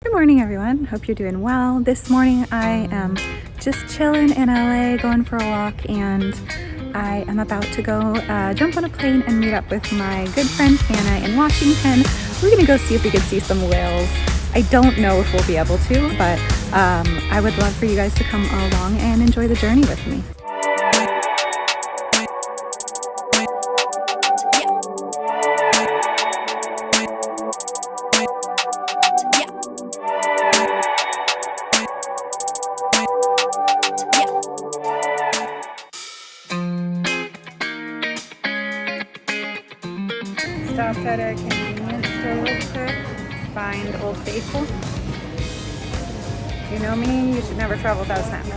Good morning, everyone. Hope you're doing well. This morning I am just chilling in LA, going for a walk, and I am about to go jump on a plane and meet up with my good friend Hannah in Washington. We're gonna go see if we can see some whales. I don't know if we'll be able to, but I would love for you guys to come along and enjoy the journey with me. Stopped at a convenience store real quick, find Old Faithful. You know me, you should never travel without snacks.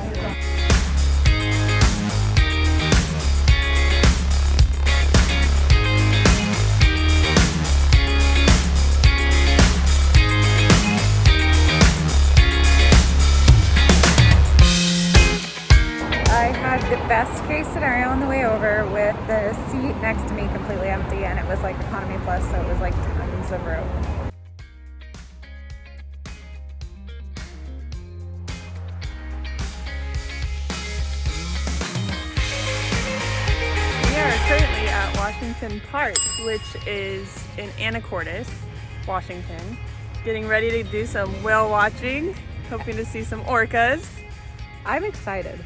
I had the best case scenario on the way over with the seat next to me completely empty, and it was like economy plus, so it was like tons of room. We are currently at Washington Park, which is in Anacortes, Washington, getting ready to do some whale watching, hoping to see some orcas. I'm excited.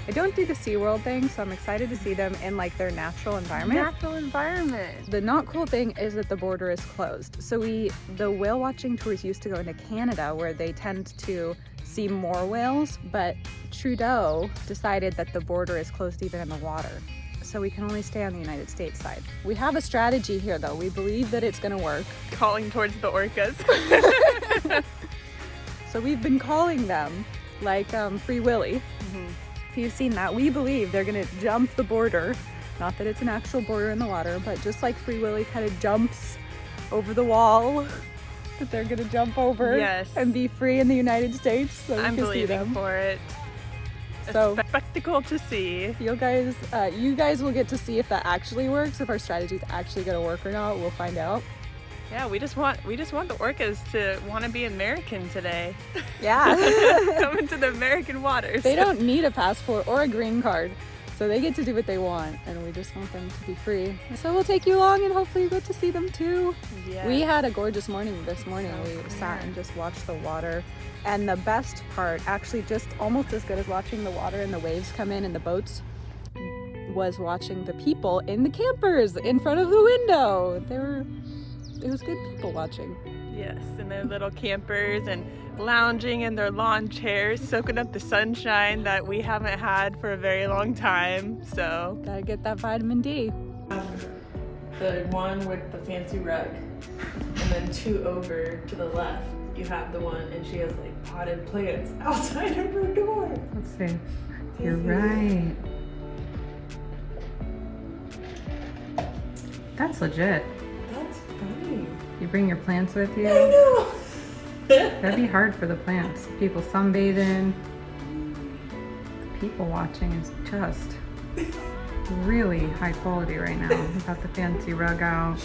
I don't do the SeaWorld thing, so I'm excited to see them in like their natural environment. Natural environment. The not cool thing is that the border is closed. So the whale watching tours used to go into Canada, where they tend to see more whales, but Trudeau decided that the border is closed even in the water. So we can only stay on the United States side. We have a strategy here though. We believe that it's gonna work. Calling towards the orcas. So we've been calling them like Free Willy. If you've seen that, we believe they're gonna jump the border. Not that it's an actual border in the water, but just like Free Willy kind of jumps over the wall, that they're gonna jump over and be free in the United States, so we I'm can see them. believing for it. So a spectacle to see. you guys will get to see if that actually works, if our strategy is actually gonna work or not. We'll find out. Yeah, we just want the orcas to want to be American today. Yeah. Come into the American waters. They don't need a passport or a green card, so they get to do what they want, and we just want them to be free. So we'll take you along, and hopefully you get to see them too. Yeah. We had a gorgeous morning this morning. We sat and just watched the water, and the best part, actually just almost as good as watching the water and the waves come in and the boats, was watching the people in the campers in front of the window. It was good people watching. Yes, in their little campers and lounging in their lawn chairs, soaking up the sunshine that we haven't had for a very long time. So Gotta get that vitamin D. The one with the fancy rug, and then two over to the left, you have the one, and she has like potted plants outside of her door. Let's see. You're right. That's legit. That's funny. You bring your plants with you? I know. That'd be hard for the plants. People sunbathing. People watching is just really high quality right now. We've got the fancy rug out.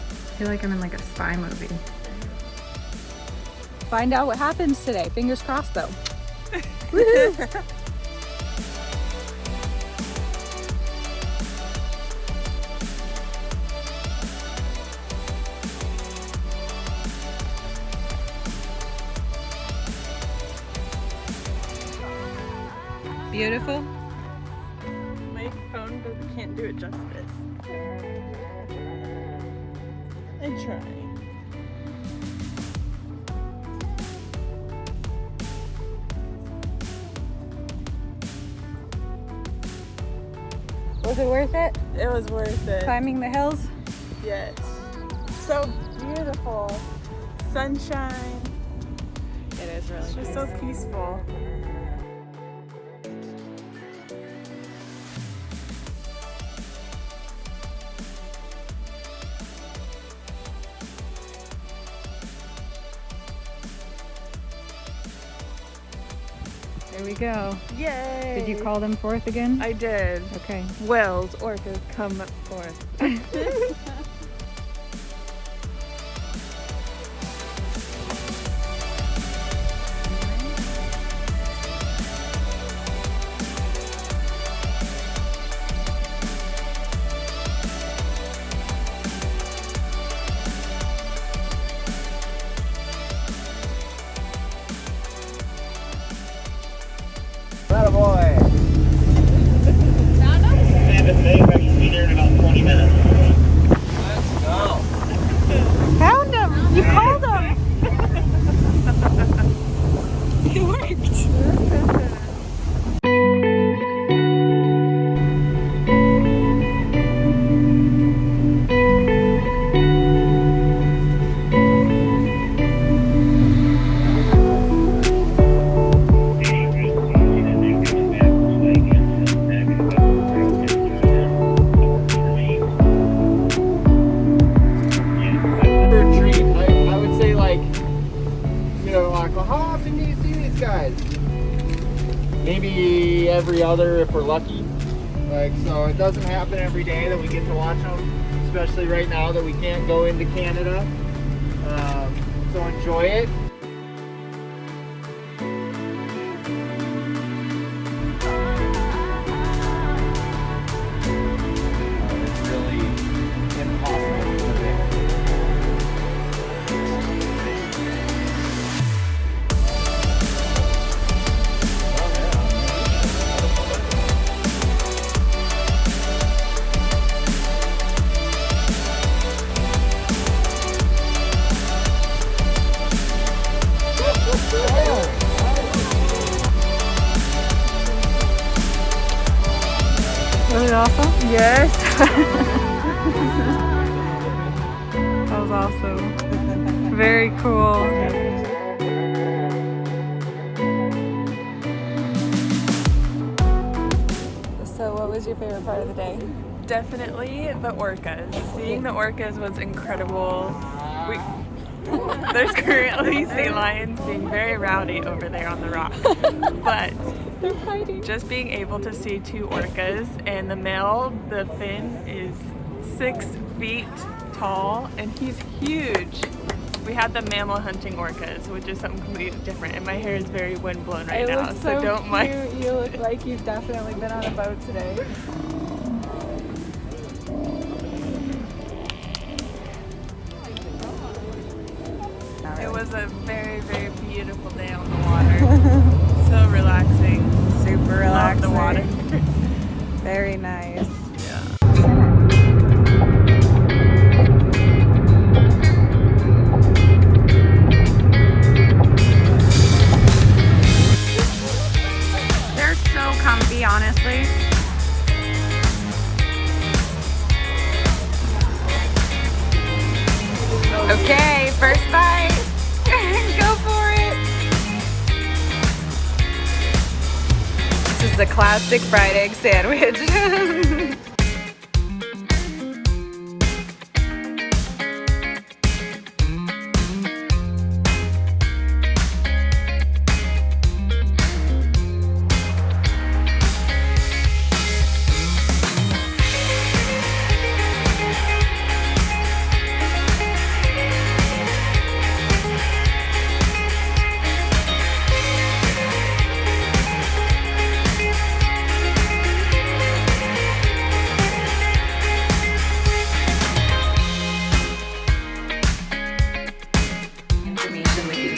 I feel like I'm in like a spy movie. Find out what happens today. Fingers crossed though. Woohoo! Beautiful. my phone can't do it justice. I try. Was it worth it? It was worth it. Climbing the hills? Yes. So beautiful. Sunshine. It is really It's just so peaceful. There's Here we go. Yay! Did you call them forth again? I did. Okay. Whales, orcas, come forth. Attaboy! Ready to be there in about 20 minutes. Let's go! Found him! You called him! It worked! Maybe every other if we're lucky. So it doesn't happen every day that we get to watch them, especially right now that we can't go into Canada. So enjoy it. It's really impossible to predict. Was it awesome? Yes. That was awesome. Very cool. So what was your favorite part of the day? Definitely the orcas. Seeing the orcas was incredible. There's currently sea lions being very rowdy over there on the rock. But They're fighting. just being able to see two orcas, and the male, the fin, is 6 feet tall and he's huge. We had the mammal hunting orcas, which is something completely different, and my hair is very windblown right now, so don't mind. You look like you've definitely been on a boat today. It was a very, very beautiful day on the water. So relaxing. Super Love relaxing. the water. Very nice. They're so comfy, honestly. Okay, first bite. Go for it. This is the classic fried egg sandwich.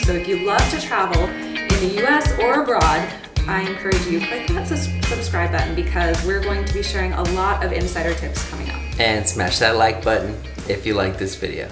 So if you love to travel in the US or abroad, I encourage you to click that subscribe button because we're going to be sharing a lot of insider tips coming up. And smash that like button if you like this video.